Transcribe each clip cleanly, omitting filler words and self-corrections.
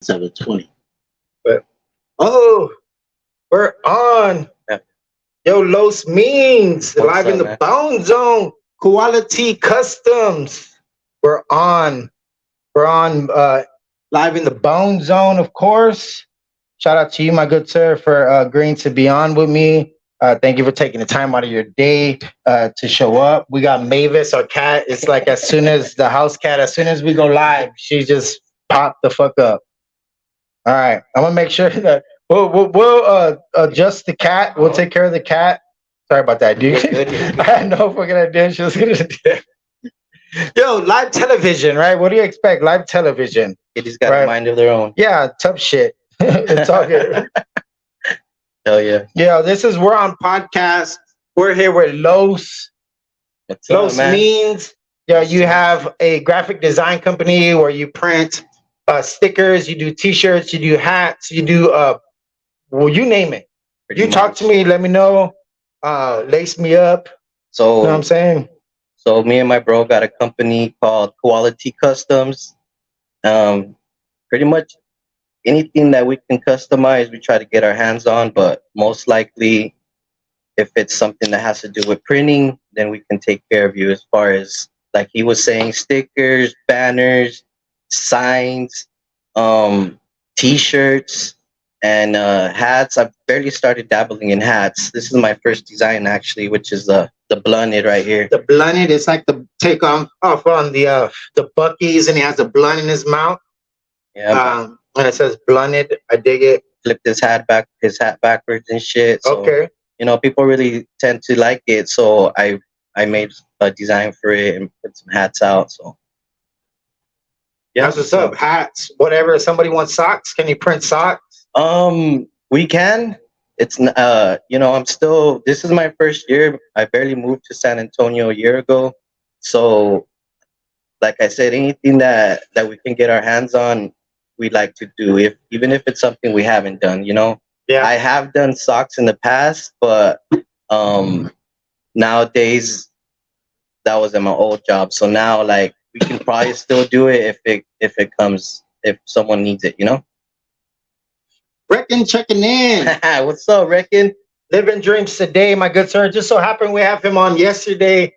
720. But oh, we're on. Yeah. Yo, Los Means, What's live in up, the man? Bone Zone, Quality Customs. We're on. We're on live in the Bone Zone, of course. Shout out to you, my good sir, for agreeing to be on with me. Thank you for taking the time out of your day to show up. We got Mavis, our cat. It's like as soon as the house cat, as soon as we go live, she just popped the fuck up. All right, I'm gonna make sure that we'll adjust the cat. We'll take care of the cat. Sorry about that, dude. You're good, you're good. I had no fucking idea she was gonna do that. Yo, live television, right? What do you expect? Live television. Kitty's got Right. a mind of their own. Yeah, tough shit. It's all good. Hell yeah. Yeah, we're on podcast. We're here with Los. What's up, Los man? Means. Yeah, you have a graphic design company where you print stickers, you do T-shirts, you do hats, you do well, you name it. Pretty You talk much. to me, let me know, lace me up. You know what I'm So, saying? so me and my bro got a company called Quality Customs. Pretty much anything that we can customize, we try to get our hands on. But most likely, if it's something that has to do with printing, then we can take care of you. As far as like he was saying, stickers, banners, signs, T-shirts, and hats. I've barely started dabbling in hats. This is my first design actually, which is the blunted right here. The blunted, it's like the take off on the Bucky's, and he has a blunt in his mouth. Yeah, And it says blunted. I dig it. flipped his hat backwards and shit. So, Okay. you know, people really tend to like it. So I made a design for it and put some hats out. So yeah, That's what's up. Hats, whatever. If somebody wants socks, can you print socks? We can. It's you know, I'm still. This is my first year. I barely moved to San Antonio a year ago, so like I said, anything that we can get our hands on, we like to do. If even if it's something we haven't done, you know. Yeah. I have done socks in the past, but nowadays that was in my old job. So now, like, we can probably still do it if someone needs it, you know. Reckon checking in. What's up, Reckon? Living dreams today, my good sir. Just so happened we have him on yesterday,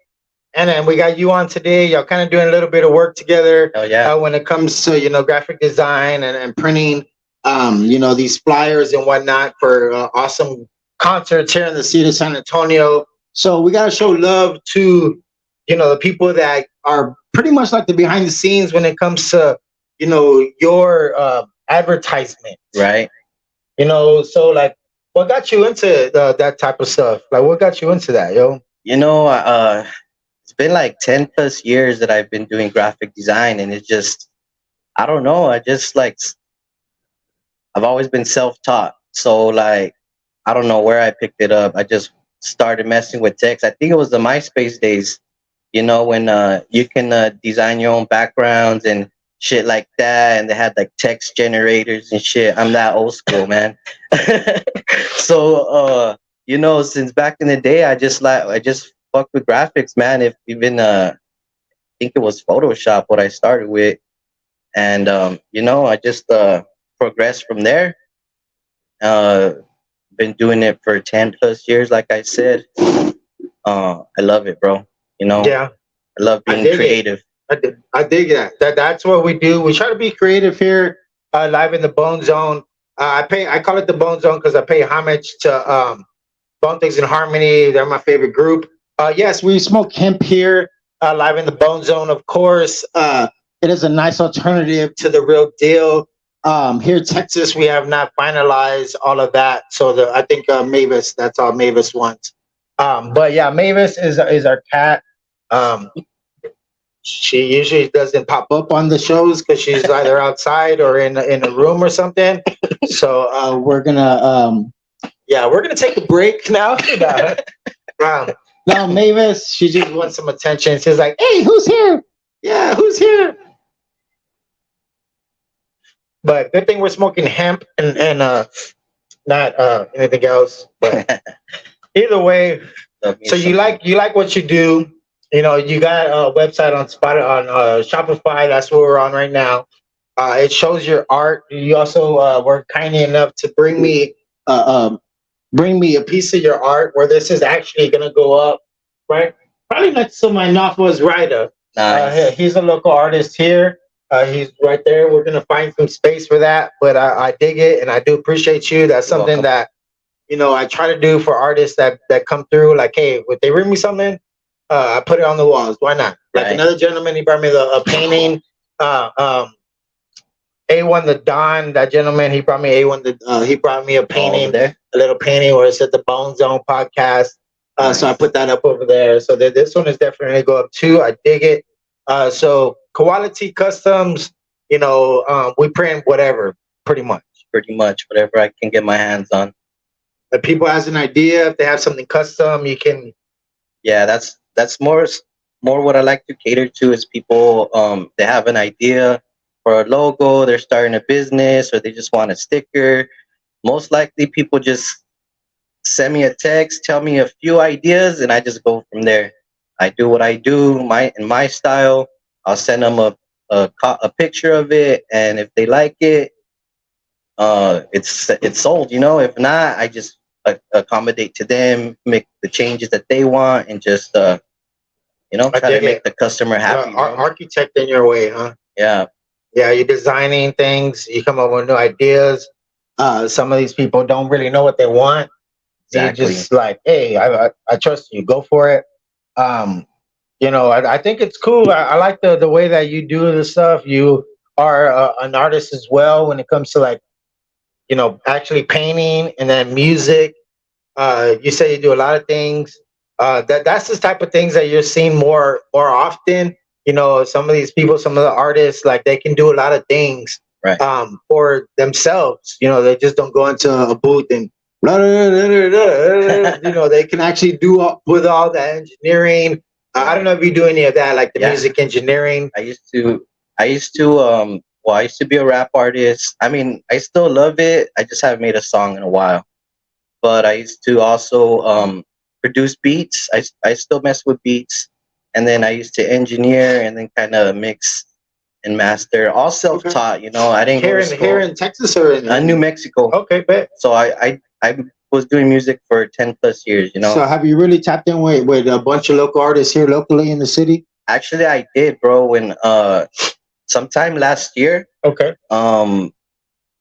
and then we got you on today. Y'all kind of doing a little bit of work together. Oh yeah. When it comes to graphic design and printing, these flyers and whatnot for awesome concerts here in the city of San Antonio. So we gotta show love to the people that are pretty much like the behind the scenes when it comes to your advertisement. Right. So like, what got you into that type of stuff? Like, what got you into that, yo? You know, it's been like 10 plus years that I've been doing graphic design, and it's just, I don't know. I've always been self-taught. So like, I don't know where I picked it up. I just started messing with text. I think it was the MySpace days, when you can design your own backgrounds and shit like that, and they had like text generators and shit. I'm that old school, man. So since back in the day, I just fuck with graphics, man. If even I think it was Photoshop what I started with, and I just progressed from there. Been doing it for 10 plus years, like I said. I love it, bro. Yeah, I love being dig it. creative. I dig that. That's what we do. We try to be creative here, live in the Bone Zone. I call it the Bone Zone because I pay homage to Bone Thugs and Harmony. They're my favorite group. Yes, we smoke hemp here, live in the Bone Zone. Of course, it is a nice alternative to the real deal. Here in Texas, we have not finalized all of that. So I think Mavis, that's all Mavis wants. But yeah, Mavis is our cat. She usually doesn't pop up on the shows because she's either outside or in a room or something. So we're gonna take a break now. No, Mavis, she just wants some attention. She's like, "Hey, who's here? Yeah, who's here?" But good thing we're smoking hemp and not anything else. But either way, so you like what you do. You got a website on Shopify. That's what we're on right now. It shows your art. You also were kind enough to bring me a piece of your art where this is actually gonna go up, right? Probably next to my Northwest Rider. Nice. He's a local artist here. He's right there. We're gonna find some space for that, but I dig it, and I do appreciate you. That's You're something welcome. that I try to do for artists that come through. Like, hey, if they bring me something, I put it on the walls. Why not? Like Right. another gentleman, he brought me a painting. Uh, um, A1 the Don, that gentleman, he brought me A1 he brought me a Over painting, there. a little painting where it said the Bone Zone podcast. So I Nice. put that up over there. So this one is definitely gonna go up too. I dig it. So Quality Customs, we print whatever, pretty much. Pretty much whatever I can get my hands on. If people has an idea, if they have something custom, you can. Yeah, that's more what I like to cater to is people they have an idea for a logo, they're starting a business, or they just want a sticker. Most likely people just send me a text, tell me a few ideas, and I just go from there. I do what I do in my style. I'll send them a picture of it, and if they like it, it's sold. If not, I just accommodate to them, make the changes that they want, and just I try to dig make it. the customer happy. Architect in your way, huh? Yeah, Yeah, you're designing things. You come up with new ideas. Some of these people don't really know what they want. You exactly. just like, hey, I trust you. Go for it. Um, I think it's cool. I like the way that you do the stuff. You are an artist as well when it comes to like, actually painting and then music. You say you do a lot of things. That's the type of things that you're seeing more often. Some of these people, some of the artists, like they can do a lot of things Right. for themselves. They just don't go into a booth and blah, blah, blah, blah, blah, blah. They can actually with all the engineering. I don't know if you do any of that, like the Yeah. music engineering. I used to be a rap artist. I mean, I still love it. I just haven't made a song in a while. But I used to also produce beats. I still mess with beats, and then I used to engineer and then kind of mix and master. All self-taught. I didn't Here go to in school. here in Texas or in New Mexico. Okay, bet. So I was doing music for 10 plus years. So have you really tapped in with a bunch of local artists here locally in the city? Actually, I did, bro. When sometime last year, Okay. I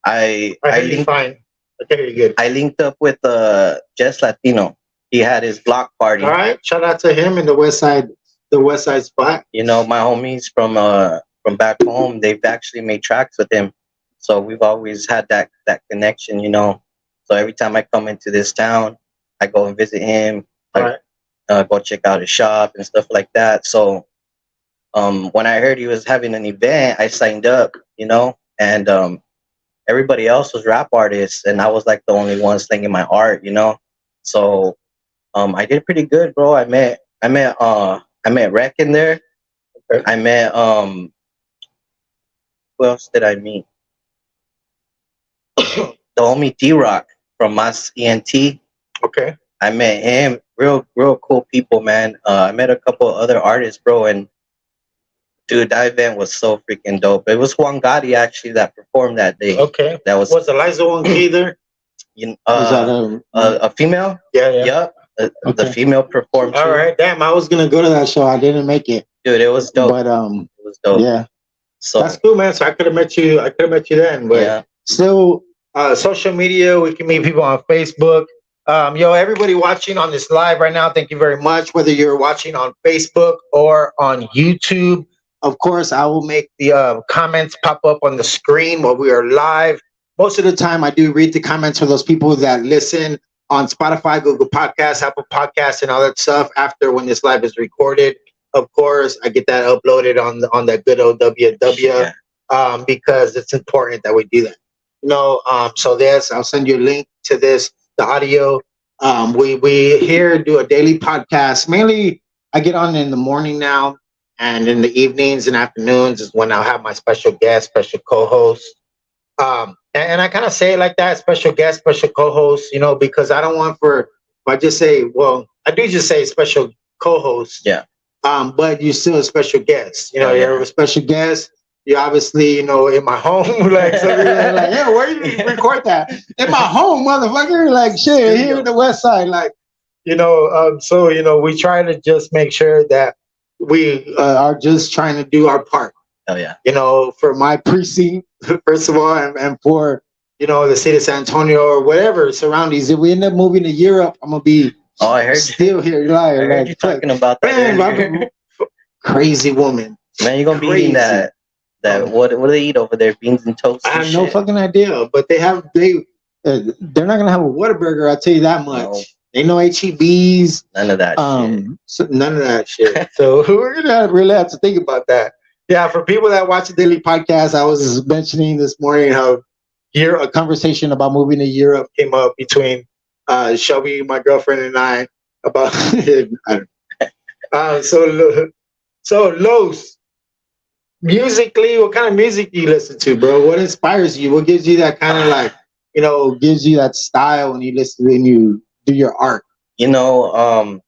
I hear you linked fine. Okay, you're good. I linked up with Jess Latino. He had his block party. All right. Shout out to him in the West Side spot. My homies from back home, they've actually made tracks with him. So we've always had that connection. So every time I come into this town, I go and visit him. All right. Go check out his shop and stuff like that. So when I heard he was having an event, I signed up, and everybody else was rap artists, and I was like the only one slinging my art, So I did pretty good, bro. I met Rec in there. Okay. I met who else did I meet? The homie D-Rock from Mas ENT. Okay. I met him. Real cool people, man. I met a couple other artists, bro, and dude, that event was so freaking dope. It was Juan Gotti actually that performed that day. Okay. That was Eliza one key there? A female. Yeah, yeah. Yep. The Okay. female performed. All too. right. Damn, I was gonna go to that show. I didn't make it. Dude, it was dope. But It was dope. yeah, So that's cool, man. So I could have met you. Then, but yeah, still, social media. We can meet people on Facebook. Everybody watching on this live right now, thank you very much. Whether you're watching on Facebook or on YouTube, of course, I will make the comments pop up on the screen while we are live. Most of the time, I do read the comments for those people that listen on Spotify, Google Podcasts, Apple Podcasts, and all that stuff. After when this live is recorded, of course, I get that uploaded on that good old WW. Yeah. Because it's important that we do that. So I'll send you a link to this, the audio. We here do a daily podcast. Mainly, I get on in the morning now, and in the evenings and afternoons is when I'll have my special guest, special co-host. And I kind of say it like that, special guest, special co-host, because I don't want if I just say, well, I do just say special co-host. Yeah. But you're still a special guest. Oh, yeah. You're a special guest. you obviously, in my home, like, so they're like, yeah, where you record that? In my home, motherfucker. Like, shit, here in the West Side, like, so we try to just make sure that we are just trying to do our part. Oh yeah. For my precinct, first of all, and for the city of San Antonio or whatever surroundings. If we end up moving to Europe, I'm gonna be I heard still here. I heard you talking about that. Man, crazy woman. Man, you're gonna be eating that. What do they eat over there? Beans and toast. I have no fucking idea, but they're not gonna have a Whataburger. I'll tell you that much. No. They know HEBs. None of that shit. So none of that shit. So we're gonna really have to think about that. Yeah, for people that watch the daily podcast, I was mentioning this morning how a conversation about moving to Europe came up between Shelby, my girlfriend, and I about. So Los, musically, what kind of music do you listen to, bro? What inspires you? What gives you that kind of like, gives you that style when you do your art? I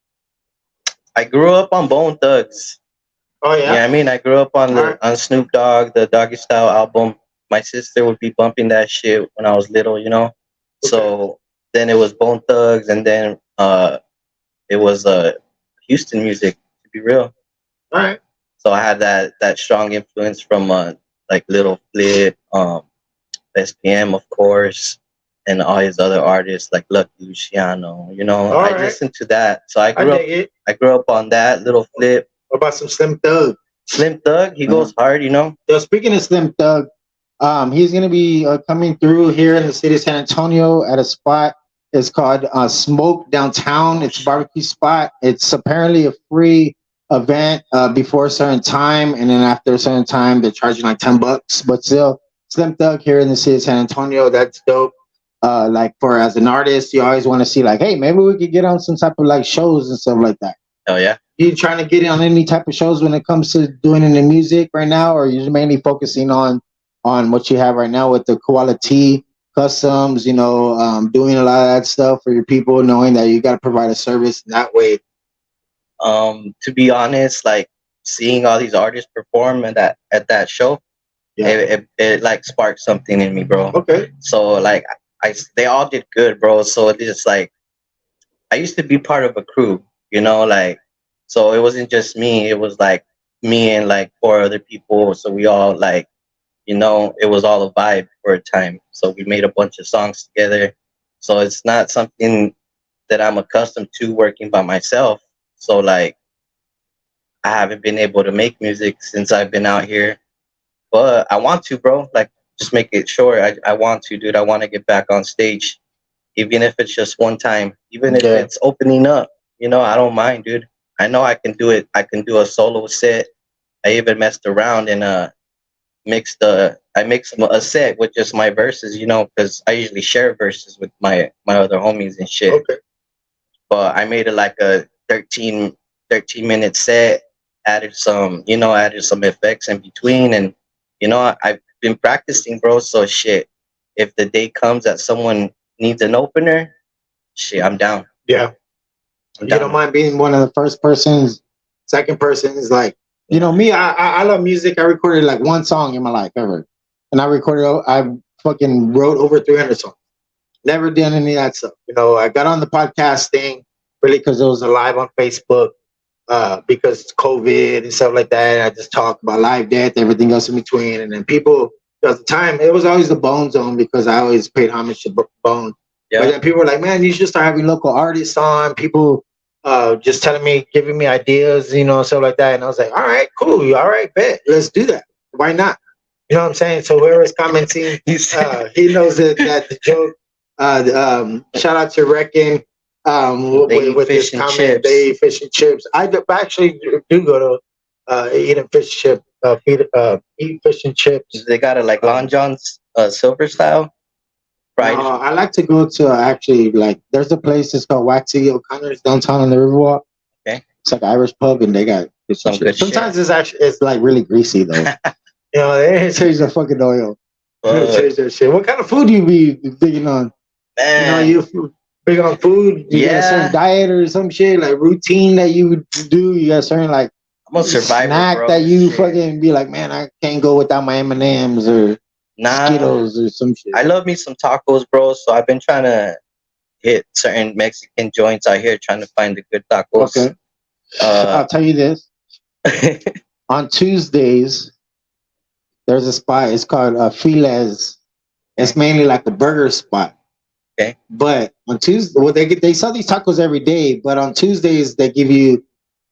grew up on Bone Thugs. Oh yeah. Yeah, I mean, I grew up on Snoop Dogg, the Doggy Style album. My sister would be bumping that shit when I was little, Okay. So then it was Bone Thugs, and then it was Houston music, to be real. All right. So I had that strong influence from like Little Flip, SPM, of course, and all his other artists like Lucky Luciano. I listened to that. So I grew up on that. Little Flip. What about some Slim Thug? Slim Thug, he goes hard, So speaking of Slim Thug, he's gonna be coming through here in the city of San Antonio at a spot. It's called Smoke Downtown. It's a barbecue spot. It's apparently a free event before a certain time, and then after a certain time they're charging like $10. But still, Slim Thug here in the city of San Antonio, that's dope. Like for as an artist, you always want to see like, hey, maybe we could get on some type of like shows and stuff like that. Oh yeah. You trying to get on any type of shows when it comes to doing any music right now, or you're mainly focusing on what you have right now with the Quality Customs, doing a lot of that stuff for your people, knowing that you got to provide a service in that way? To be honest, like seeing all these artists perform at that show, it like sparked something in me, bro. Okay. So like they all did good, bro. So it's just like I used to be part of a crew, like so it wasn't just me. It was like me and like 4 other people. So we all like, it was all a vibe for a time. So we made a bunch of songs together. So it's not something that I'm accustomed to working by myself. So like I haven't been able to make music since I've been out here, but I want to, bro. Like just make it short. I want to, dude. I want to get back on stage, even if it's just one time, even if it's opening up. I don't mind, dude. I know I can do it. I can do a solo set. I even messed around and mixed a set with just my verses, because I usually share verses with my other homies and shit. Okay. But I made it like a 13-minute set, added some effects in between, and I've been practicing, bro. So shit, if the day comes that someone needs an opener, shit, I'm down. Yeah. You don't mind being one of the first persons, second persons, like, me, I love music. I recorded like one song in my life ever. And I fucking wrote over 300 songs. Never done any of that stuff. I got on the podcast thing really because it was live on Facebook, because it's COVID and stuff like that. And I just talk about life, death, everything else in between. And then people, at the time, it was always the Bone Zone because I always paid homage to Bone. Yeah. But then people were like, man, you should start having local artists on. People just telling me, giving me ideas, stuff like that. And I was like, all right, cool. All right, bet. Let's do that. Why not? You know what I'm saying? So whoever's commenting, he knows that the joke. Shout out to Reckon with this comment. Chips. They eat fish and chips. I actually do go to eating fish chip, eat fish and chips. They got it like Long John's silver style. Right. I like to go to actually like there's a place it's called Waxy O'Connor's downtown on the Riverwalk. Okay. It's like an Irish pub and they got some good Sometimes shit. it's like really greasy though. They change the fucking oil. Change their shit. What kind of food do you be digging on? Man. You big on food? You got a certain diet or some shit like routine that you would do? You got a certain like I'm a survivor, snack bro. that you Shit. fucking be like, man, I can't go without my M&Ms or Nah, Skittles or some shit? I love me some tacos, bro. So I've been trying to hit certain Mexican joints out here, trying to find the good tacos. Okay. I'll tell you this. On Tuesdays, there's a spot. It's called Files. It's mainly like a burger spot. Okay. But on Tuesday, well, they sell these tacos every day. But on Tuesdays, they give you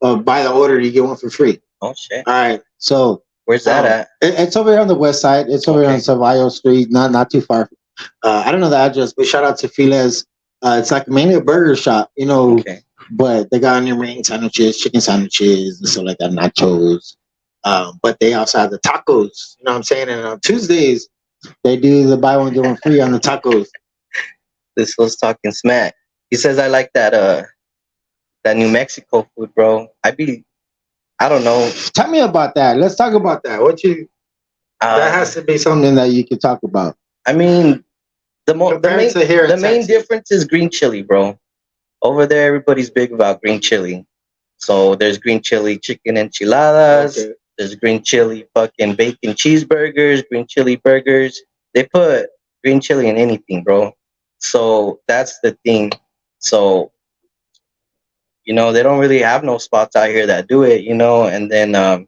by the order, you get one for free. Oh shit! All right. So where's that at? It's over here on the west side. It's over here on Savallo Street, not too far. I don't know the address, but shout out to Files. It's like mainly a burger shop, you know. Okay. But they got onion ring sandwiches, chicken sandwiches, and stuff like that, nachos. But they also have the tacos. You know what I'm saying? And on Tuesdays, they do the buy one get one free on the tacos. This was talking smack. He says I like that New Mexico food, bro. I don't know. Tell me about that. Let's talk about that. That has to be something that you can talk about. I mean, the main Texas. difference is green chili, bro. Over there, everybody's big about green chili. So there's green chili chicken enchiladas. Okay. There's green chili fucking bacon cheeseburgers, green chili burgers. They put green chili in anything, bro. So that's the thing. So, you know, they don't really have no spots out here that do it, you know. And then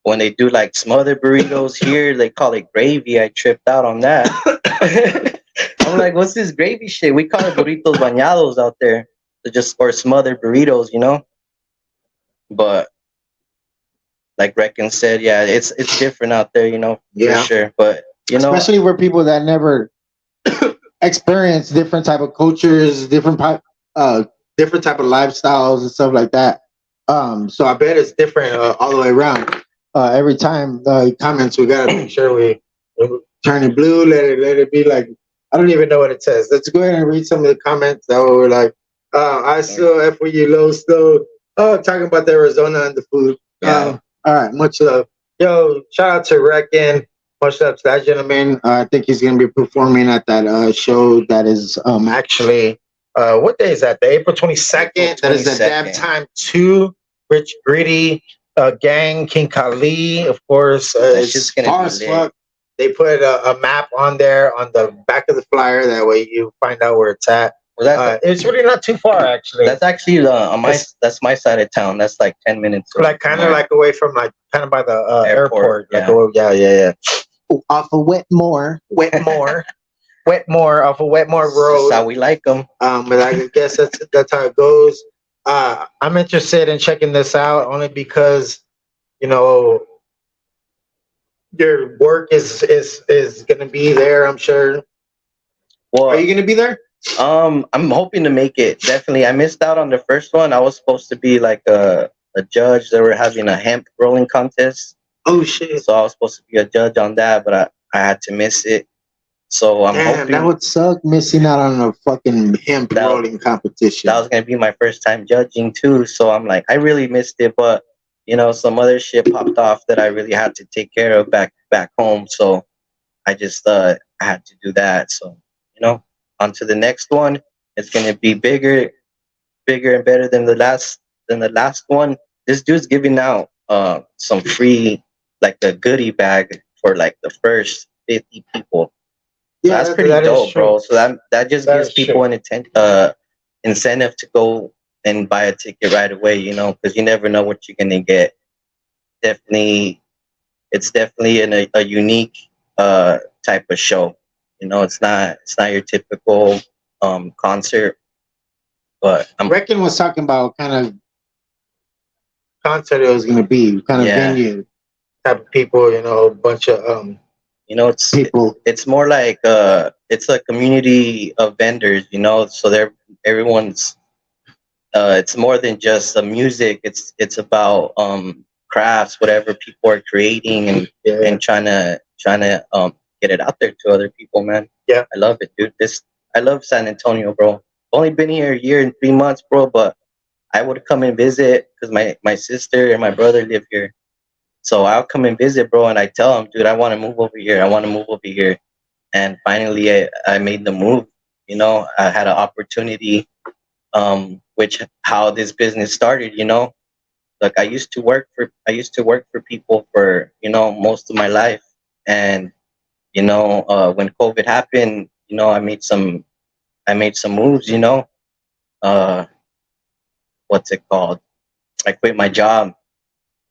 when they do like smothered burritos here, they call it gravy. I tripped out on that. I'm like, what's this gravy shit? We call it burritos bañados out there. Or smothered burritos, you know. But like Reckon said, yeah, it's different out there, you know, for sure. But you know, especially for people that never experience different type of cultures, different type of lifestyles and stuff like that. So I bet it's different all the way around. Every time comments, we gotta make sure we turn it blue. Let it be like, I don't even know what it says. Let's go ahead and read some of the comments that were like, I still F with you, low slow. Oh, talking about the Arizona and the food. Yeah. All right, much love. Yo, shout out to Reckon. Much love to that gentleman. I think he's going to be performing at that show that is actually, what day is that? The April 22nd. That is the Dab Time 2. Rich Gritty, Gang, King Kali, of course. It's just far as fuck. They put a map on there on the back of the flyer. That way you find out where it's at. Well, it's really not too far, actually. That's actually that's my side of town. That's like 10 minutes. Like kind of like away from like kind of by the airport. Yeah. Like, yeah. Off of Wetmore, off of Wetmore Road. That's how we like them. But I guess that's how it goes. I'm interested in checking this out only because, you know, your work is going to be there, I'm sure. Well, are you going to be there? I'm hoping to make it. Definitely. I missed out on the first one. I was supposed to be like a judge. They were having a hemp rolling contest. Oh shit. So I was supposed to be a judge on that, but I had to miss it. So I'm hoping that would suck, missing out on a fucking hemp rolling competition. That was gonna be my first time judging too. So I'm like, I really missed it, but you know, some other shit popped off that I really had to take care of back home. So I just I had to do that. So, you know, on to the next one. It's gonna be bigger and better than the last one. This dude's giving out some free, like a goodie bag for like the first 50 people. So yeah, that's pretty dope, bro. So that just gives people an incentive to go and buy a ticket right away, you know, because you never know what you're gonna get. It's definitely a unique type of show. You know, it's not your typical concert. But Reckon was talking about what kind of concert it was going to be, kind of venue, type of people, you know, a bunch of you know, it's people. It's more like it's a community of vendors, you know, so everyone's it's more than just the music. It's about crafts, whatever people are creating and trying to get it out there to other people, man. Yeah, I love it, dude. I love San Antonio, bro. Only been here a year and 3 months, bro, but I would come and visit because my sister and my brother live here. So I'll come and visit, bro, and I tell them, dude, I want to move over here. And finally, I made the move. You know, I had an opportunity, which how this business started, you know. look, I used to work for people for most of my life, and when COVID happened, I made some moves. Uh, what's it called? I quit my job,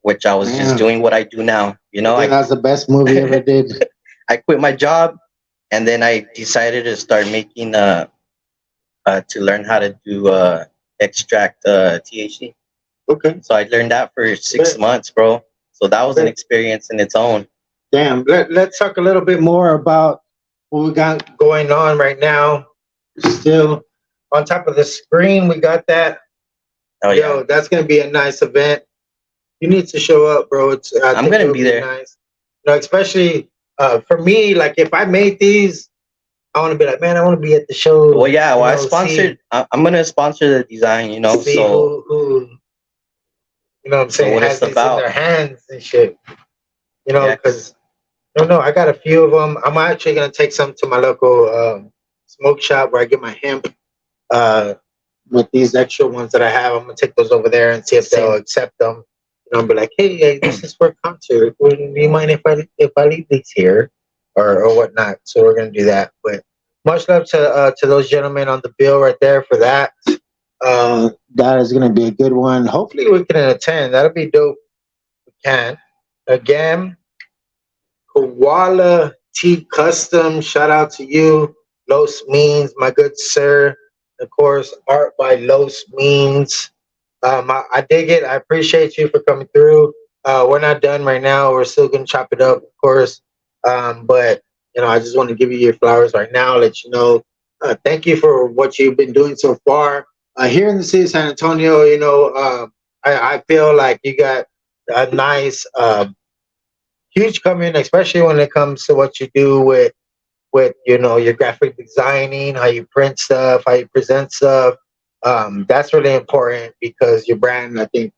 which I was just Man, doing what I do now. I think that's the best movie you ever did. I quit my job, and then I decided to start making to learn how to do extract THC. Okay. So I learned that for 6 months, bro. So that was an experience in its own. Damn. Let's talk a little bit more about what we got going on right now. Still on top of the screen, we got that. Oh yeah, Yo, that's gonna be a nice event. You need to show up, bro. I I'm think gonna it'll be there. nice. Especially for me, like if I made these, I want to be like, man, I want to be at the show. Well, yeah. Well, I See, sponsored. I'm gonna sponsor the design. see So who what I'm so saying what has it's these in their about. hands and shit. Yeah, Because I don't know, I got a few of them. I'm actually gonna take some to my local smoke shop where I get my hemp. Uh, with these extra ones that I have, I'm gonna take those over there and see if they'll Same. accept them. And be like, hey, this is for a concert. Do you mind if I leave these here, or whatnot? So we're gonna do that. But much love to those gentlemen on the bill right there for that. That is gonna be a good one. Hopefully we can attend. That'll be dope. We can again. Koala T Custom. Shout out to you, Los Means, my good sir. Of course, art by Los Means. I dig it. I appreciate you for coming through. We're not done right now. We're still gonna chop it up, of course. But I just want to give you your flowers right now. Let you know. Thank you for what you've been doing so far. Here in the city of San Antonio, I feel like you got a nice, huge coming, especially when it comes to what you do with your graphic designing, how you print stuff, how you present stuff. That's really important because your brand, I think,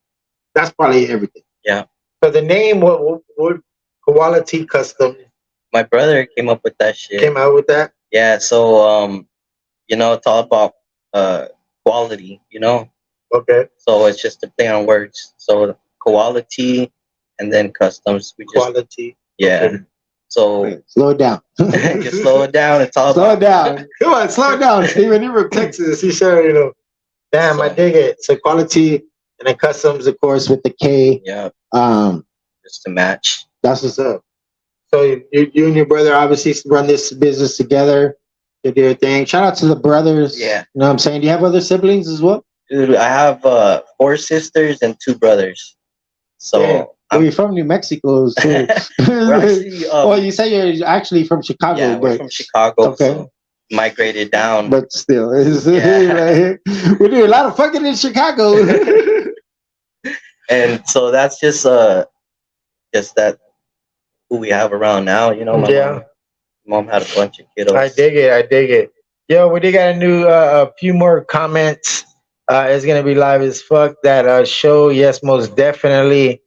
that's probably everything. Yeah. So the name, what Quality Custom My brother came up with that shit. came out with that. Yeah. So it's all about quality. Okay, So it's just a play on words. So quality, and then customs. We just quality. yeah. Okay. So Wait, slow it down. just slow it down. It's all Slow it about down. Come on, slow it down, Steven. You're from Texas. You sure. Damn, I So- dig it. So quality and then customs, of course, with the K. yeah, Um, just to match. that's what's up. So you and your brother obviously run this business together. You do your thing. Shout out to the brothers. Yeah. You know what I'm saying? Do you have other siblings as well? Dude, I have 4 sisters and 2 brothers. So Yeah. Well, you're from New Mexico, so. we're actually Well, you say you're actually from Chicago, yeah, we're but from Chicago. Okay. So migrated down. but still, Yeah. we do a lot of fucking in Chicago. And so that's just that who we have around now. My mom had a bunch of kiddos. I dig it. Yo, we did got a few more comments. It's gonna be live as fuck. That show, yes, most definitely.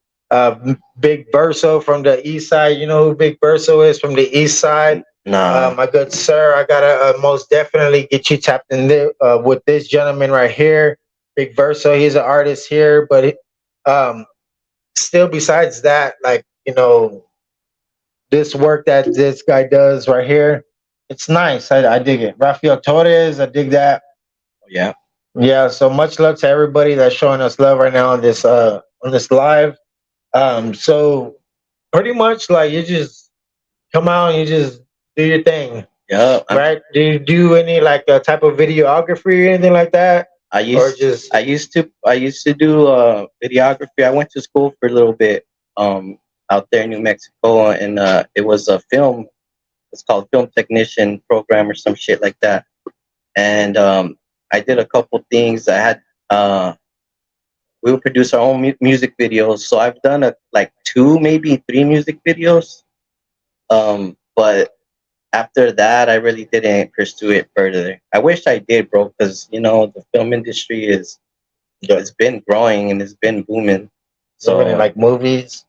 Big Verso from the east side. You know who Big Verso is from the east side? Nah. My good sir, I gotta most definitely get you tapped in there with this gentleman right here, Big Verso. He's an artist here, but still, besides that, like this work that this guy does right here, it's nice. I dig it. Rafael Torres, I dig that. Yeah. Yeah. So much love to everybody that's showing us love right now on this live. So pretty much like you just come out and you just do your thing. Yeah. Right? Do you do any like type of videography or anything like that? I used to do videography. I went to school for a little bit out there in New Mexico, and it was a film. It's called film technician program or some shit like that. And I did a couple things. I had we would produce our own music videos. So I've done like 2, maybe 3 music videos. But after that, I really didn't pursue it further. I wish I did, bro, because the film industry it's been growing and it's been booming. So like movies.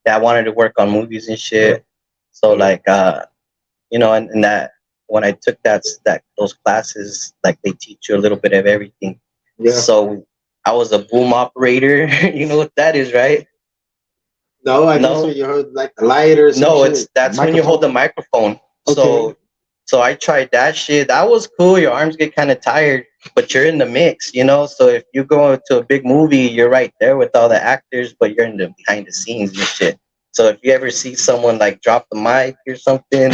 Yeah, I wanted to work on movies and shit. So like and that when I took those classes, like they teach you a little bit of everything. Yeah. So I was a boom operator. You know what that is, right? No, I guess No. you heard like the light or some No, shit. that's when you hold the microphone. Okay. So I tried that shit. That was cool. Your arms get kind of tired, but you're in the mix, you know. So if you go to a big movie, you're right there with all the actors, but you're in the behind the scenes and shit. So if you ever see someone like drop the mic or something,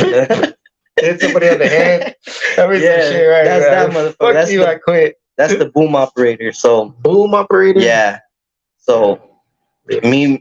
Hit somebody on the head. That was yeah, some shit, right? that's that motherfucker. Fuck you, I quit. That's the boom operator. So Boom operator. yeah. So me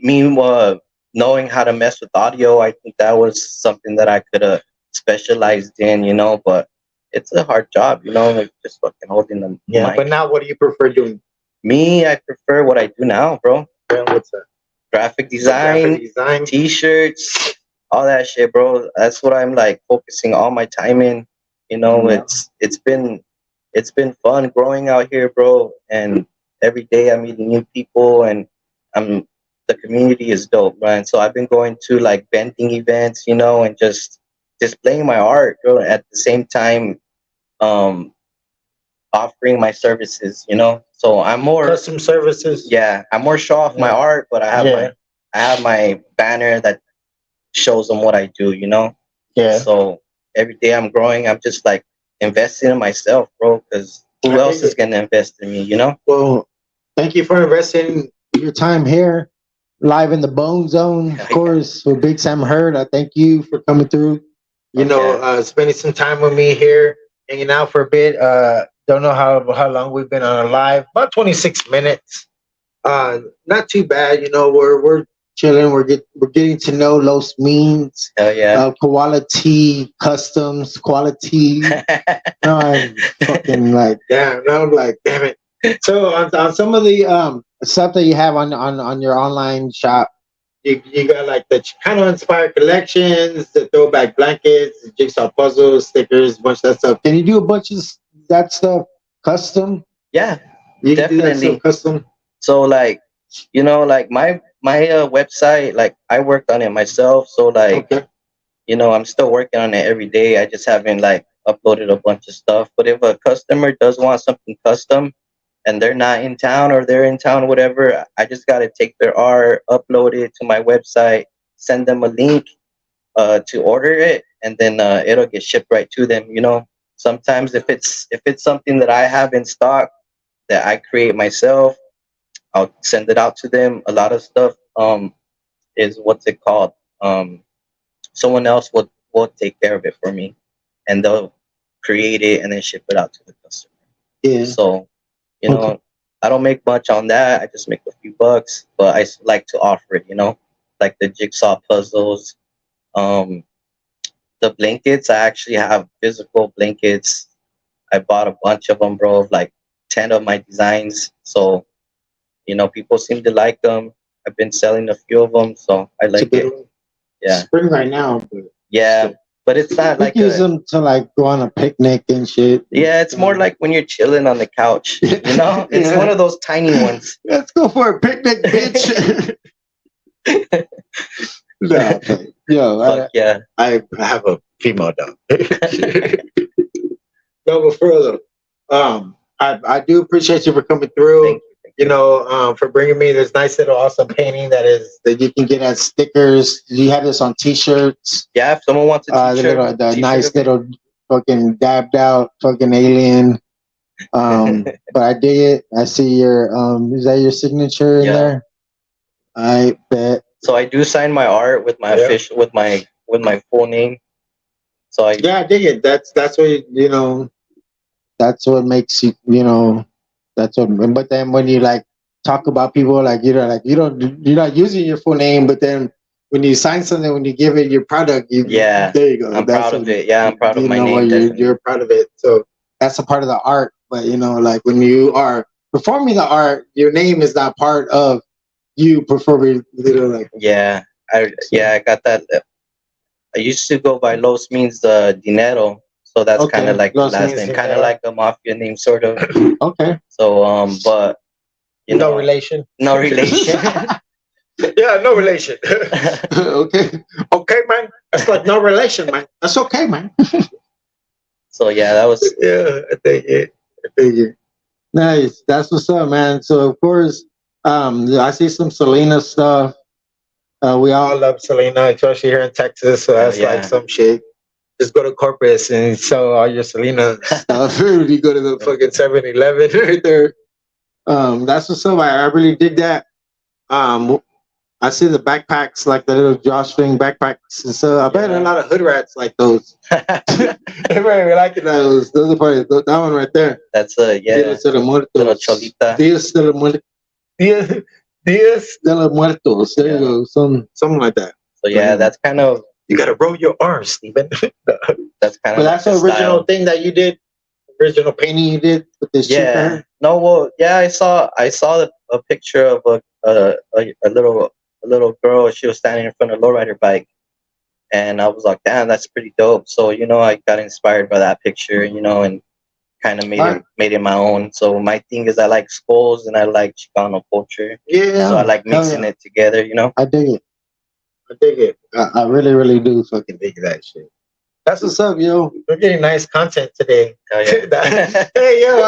knowing how to mess with audio, I think that was something that I could have specialized in, you know. But it's a hard job, you know, like just fucking holding the Yeah, mic. but now what do you prefer doing? Me, I prefer what I do now, bro. What's that? Graphic design, Graphic design. t-shirts, all that shit, bro. That's what I'm like focusing all my time in. You know, Yeah. it's been fun growing out here, bro. And every day I'm meeting new people, and I'm the community is dope, man. So I've been going to like vending events, you know, and just displaying my art, bro. At the same time, um, offering my services, you know. So I'm more Custom services. yeah, I more show off my Yeah. art, but Yeah. I have my banner that shows them what I do, you know. Yeah. So every day I'm growing, I'm just like investing in myself, bro. Because who I else dig is gonna invest in me, you know? Well, thank you for investing your time here, live in the Bone Zone, of Yeah. course, with Big Sam Hurd. I thank you for coming through. You Oh, know, yeah. spending some time with me here, hanging out for a bit. Don't know how long we've been on a live, about 26 minutes. Not too bad. You know, we're chilling. We're getting to know Los Means, Hell yeah. Quality Customs, Quality. No, I'm fucking like damn. No, I'm like damn it. So on some of the stuff that you have on your online shop, you got like the Chicano inspired collections, the throwback blankets, the jigsaw puzzles, stickers, bunch of that stuff. Can you do a bunch of that stuff custom? Yeah, You can do that definitely. stuff custom. So like, you know, like my website, like I worked on it myself. So like, Okay. you know, I'm still working on it every day. I just haven't like uploaded a bunch of stuff. But if a customer does want something custom and they're not in town or they're in town, whatever, I just got to take their art, upload it to my website, send them a link to order it, and then it'll get shipped right to them. You know, sometimes if it's something that I have in stock that I create myself, I'll send it out to them. A lot of stuff is what's it called? Someone else will take care of it for me, and they'll create it and then ship it out to the customer. Yeah. So, you know, Okay. I don't make much on that. I just make a few bucks, but like to offer it. You know, like the jigsaw puzzles, the blankets. I actually have physical blankets. I bought a bunch of them, bro. Like 10 of my designs. So, you know, people seem to like them. I've been selling a few of them, so I It's a like good it. one. Yeah, Spring right now, but yeah, but it's not we like use them to like go on a picnic and shit. yeah, it's more like when you're chilling on the couch. You know, it's Yeah. one of those tiny ones. Let's go for a picnic, bitch. No, but, yo, Fuck yeah. I have a female dog. No, but further, I do appreciate you for coming through. Thank you. You know, for bringing me this nice little awesome painting that you can get as stickers. You have this on T-shirts. Yeah, if someone wants a t-shirt, The t-shirt nice of it. little fucking dabbed out fucking alien. But I dig it. I see your is that your signature in Yeah. there? I bet. So I do sign my art with my Yeah. official with my full name. So I Yeah, I dig it. That's what you know. That's what makes you That's what. But then when you like talk about people like you're not using your full name, but then when you sign something, when you give it your product, Yeah, there you go. I'm That's proud of what- it. Yeah, I'm proud of you my know name. what, Definitely. you're proud of it. So that's a part of the art. But like when you are performing the art, your name is not part of you performing. Like Yeah, I got that. I used to go by Los Means Dinero, so that's Okay, kind of like Los the last Means name, kind of Dinero. like a mafia name, sort of. okay, So but you know, relation. no relation. Yeah, no relation. Okay, man. That's like no relation, man. That's okay, man. So yeah, that was Yeah, I think it. Nice. That's what's up, man. So of course, I see some Selena stuff. We all love Selena, especially here in Texas. So that's like Yeah. some shit. Just go to Corpus and sell all your Selena stuff. You go to the fucking 7-Eleven right there. That's what's up. I really dig that. Um, I see the backpacks, like the little drawstring backpacks. And so I bet a Yeah. lot of hood rats like those. Everybody liking those. Those are probably that one right there. That's yeah. Dias de los Muertos. Little cholita. Dias de los Muertos. Dias, Dias de los Muertos. There you Yeah. go. Something like that. So yeah, that's kind of You gotta roll your R's, Steven. But that's kind of that's like the the original style. thing that you did. Original painting you did with this chick. Yeah. No, well, yeah, I saw a picture of a little girl. She was standing in front of a lowrider bike, and I was like, damn, that's pretty dope. So I got inspired by that picture, and kind of made it my own. So my thing is I like skulls and I like Chicano culture. Yeah. So I like Hell mixing yeah. it together. I dig it. I dig it. I really, really do fucking dig that shit. That's what's up, yo. We're getting nice content today. Hell yeah. Hey, yo,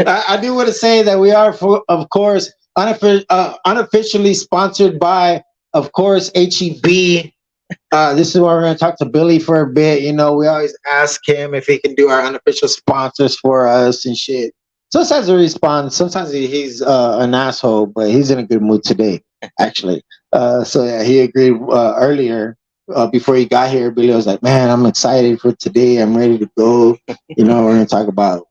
I do want to say that we are, of course, unofficially sponsored by, of course, HEB. This is where we're going to talk to Billy for a bit. We always ask him if he can do our unofficial sponsors for us and shit. Sometimes he responds. Sometimes he's an asshole, but he's in a good mood today, actually. So yeah, he agreed earlier. Before he got here, Billy was like, "Man, I'm excited for today. I'm ready to go. We're gonna talk about,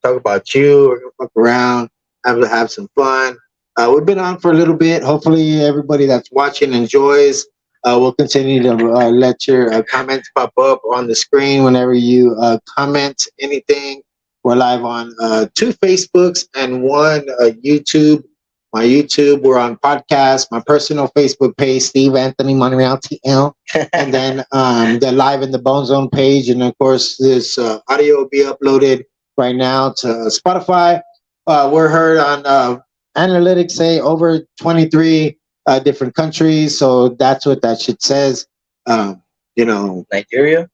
talk about you. We're gonna fuck around, have some fun. We've been on for a little bit. Hopefully, everybody that's watching enjoys. We'll continue to let your comments pop up on the screen whenever you comment anything. We're live on 2 Facebooks and 1 YouTube. My YouTube, we're on podcast, my personal Facebook page, Steve Anthony Monreal TL, and then the Live in the Bone Zone page. And of course, this audio will be uploaded right now to Spotify. We're heard on analytics, say over 23 different countries. So that's what that shit says. Nigeria.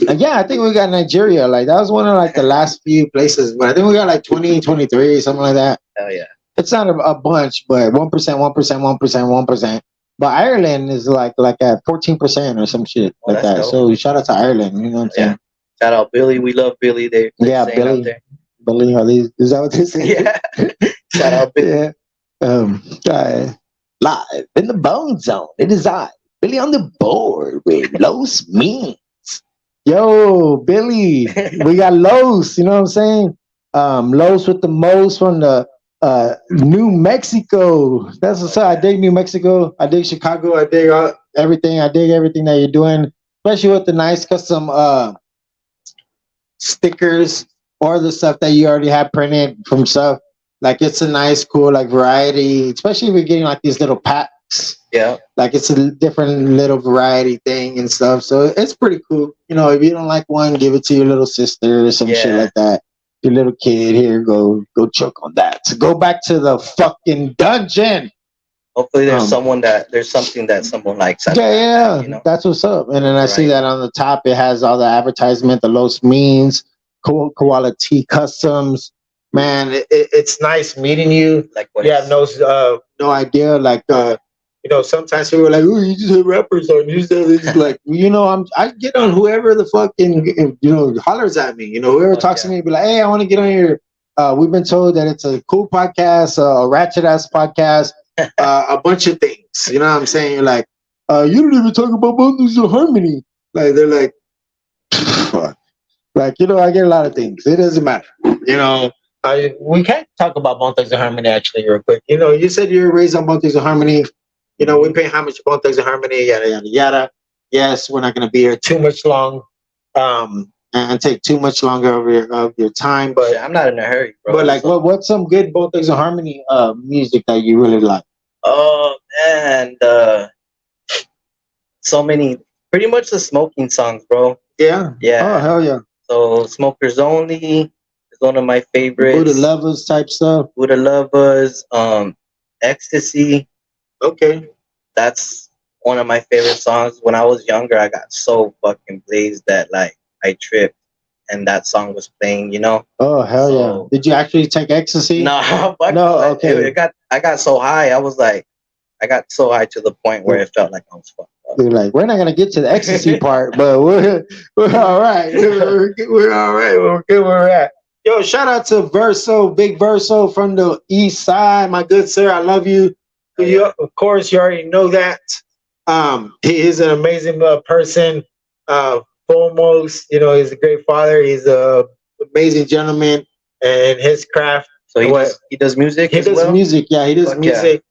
Yeah, I think we got Nigeria. Like that was one of like the last few places, but I think we got like 20, 23, something like that. Hell yeah. It's not a bunch, but 1%, 1%, 1%, 1%. But Ireland is like at 14% or some shit Oh, like that's that. dope. So shout out to Ireland. You know what I'm saying? Shout out Billy. We love Billy. They're Yeah, saying Billy. out there. Billy, are these, is that what they say? Yeah. Shout out Billy. Yeah. Live in the Bone Zone. It is I, Billy, on the board with Los Means. Yo, Billy, we got Los. You know what I'm saying? Los with the most from the New Mexico. That's what's up. I dig New Mexico. I dig Chicago. I dig everything. I dig everything that you're doing, especially with the nice custom stickers or the stuff that you already have printed from stuff. Like it's a nice, cool like variety, especially if you're getting like these little packs. Yeah. Like it's a different little variety thing and stuff. So it's pretty cool. If you don't like one, give it to your little sister or some shit like that. Your little kid here, go choke on that. So go back to the fucking dungeon. Hopefully there's something that someone likes. Yeah. That's what's up. And then I see that on the top, it has all the advertisement, the Los Means, Quality Customs. Man, it's nice meeting you. Like You have no idea. Like, sometimes people are like, "Oh, you just have rappers on." You just like, I get on whoever the fucking hollers at me. Whoever talks to me, be like, "Hey, I want to get on your." We've been told that it's a cool podcast, a ratchet ass podcast, a bunch of things. You know what I'm saying? You're like, you don't even talk about Bone Thugs and Harmony. Like they're like, fuck. Like I get a lot of things. It doesn't matter. We can't talk about Bone Thugs and Harmony actually real quick. You said you were raised on Bone Thugs and Harmony. We pay homage to Bone Thugs and Harmony, yada yada yada. Yes, we're not going to be here too much long, and take too much longer of your time. But I'm not in a hurry, bro. But like, what's some good Bone Thugs and Harmony music that you really like? Oh man, so many. Pretty much the smoking songs, bro. Yeah. Yeah. Oh hell yeah. So Smokers Only is one of my favorites. Buddha Lovers type stuff. Buddha Lovers, Ecstasy. Okay. That's one of my favorite songs. When I was younger, I got so fucking blazed that like I tripped, and that song was playing, you know. Oh hell yeah! So Did you actually take ecstasy? no, fuck No, no, okay. I got so high. I was like, I got so high to the point where it felt like I was fucked up. They're like, we're not gonna get to the ecstasy part, but we're all right. We're all right. We're good where we're at. Yo, shout out to Verso, Big Verso from the East Side, my good sir. I love you. Of course, you already know that. He is an amazing person. Foremost, you know, he's a great father. He's a amazing gentleman, and his craft. So he does music. He as does well? music. Yeah, he does Fuck music.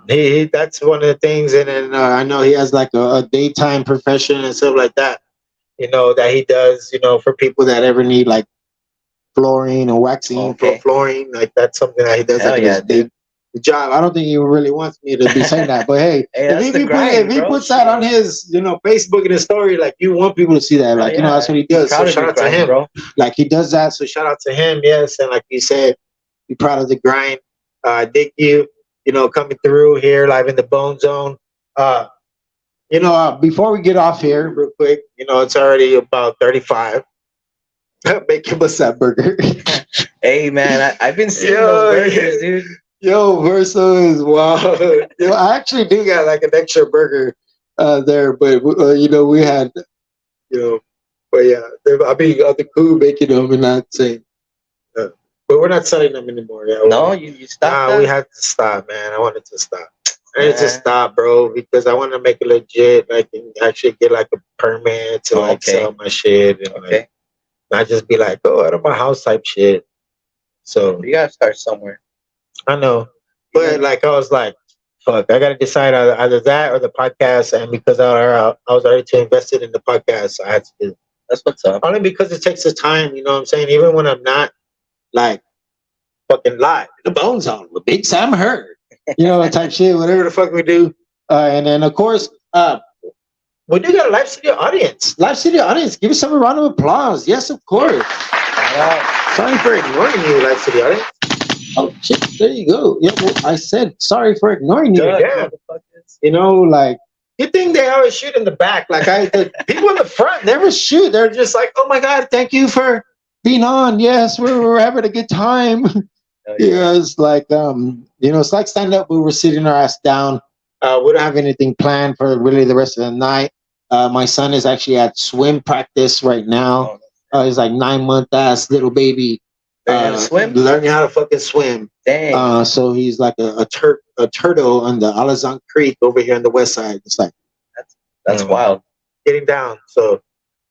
He that's one of the things, and then I know he has like a daytime profession and stuff like that. You know that he does. You know, for people that ever need like flooring or waxing for flooring, like that's something that he does. Hell like yeah, his day job. I don't think he really wants me to be saying that, but hey, if he puts that on his, you know, Facebook and his story, like you want people to see that, like you know, that's what he does. So shout out to him, bro. Like he does that, so shout out to him. Yes, and like you said, be proud of the grind. Dig you, you know, coming through here live in the Bone Zone. You know, before we get off here, real quick, you know, it's already about 35. Make him a set burger. Hey man, I've been seeing those burgers, dude. Yo, Verso is wild. Yo, I actually do got like an extra burger there, but you know, we had, you know, but yeah, I mean, the crew making them and not saying, but we're not selling them anymore. Yeah, no, you stopped. Nah, we had to stop, man. I wanted to stop. I need to stop, bro, because I want to make it legit. Like, and actually get like a permit to like sell my shit and like not just be like, oh, out of my house type shit. So you gotta start somewhere. I know, but like I was like, fuck, I gotta decide either that or the podcast. And because I was already too invested in the podcast, I had to do. That's what's up. Only because it takes the time, you know what I'm saying. Even when I'm not like fucking live, the Bone Zone with Big Sam Hurd, you know, type shit, whatever the fuck we do. And then of course, we do got a live studio audience. Live studio audience, give us some round of applause. Yes, of course. Sorry for ignoring you, live studio audience. Oh shit! There you go. Yeah, well, I said sorry for ignoring you. Yeah. You know, like you think they always shoot in the back. Like the people in the front never shoot. They're just like, oh my god, thank you for being on. Yes, we're having a good time. Yeah, it's like you know, it's like stand up. We were sitting our ass down. We don't have anything planned for really the rest of the night. My son is actually at swim practice right now. He's like 9-month ass little baby. Learning how to fucking swim. Dang. So he's like a turtle on the Alazan Creek over here on the west side. It's like that's wild. Getting down. So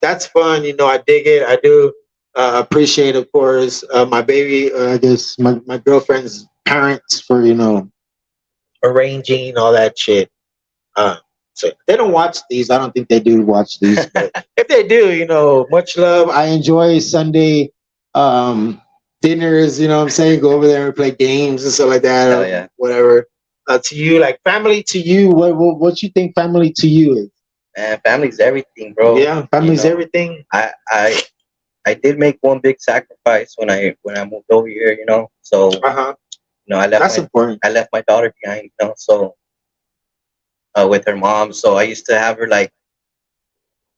that's fun. You know, I dig it. I do appreciate, of course, my baby. I guess my girlfriend's parents for, you know, arranging all that shit. So they don't watch these. I don't think they do watch these. But if they do, you know, much love. I enjoy Sunday dinners, you know what I'm saying? Go over there and play games and stuff like that. Hell yeah. Whatever. To you, like family to you, what you think family to you is? Man, family's everything, bro. Yeah, family's everything. I did make one big sacrifice when I moved over here, you know. So you know, important. I left my daughter behind, you know, so with her mom. So I used to have her like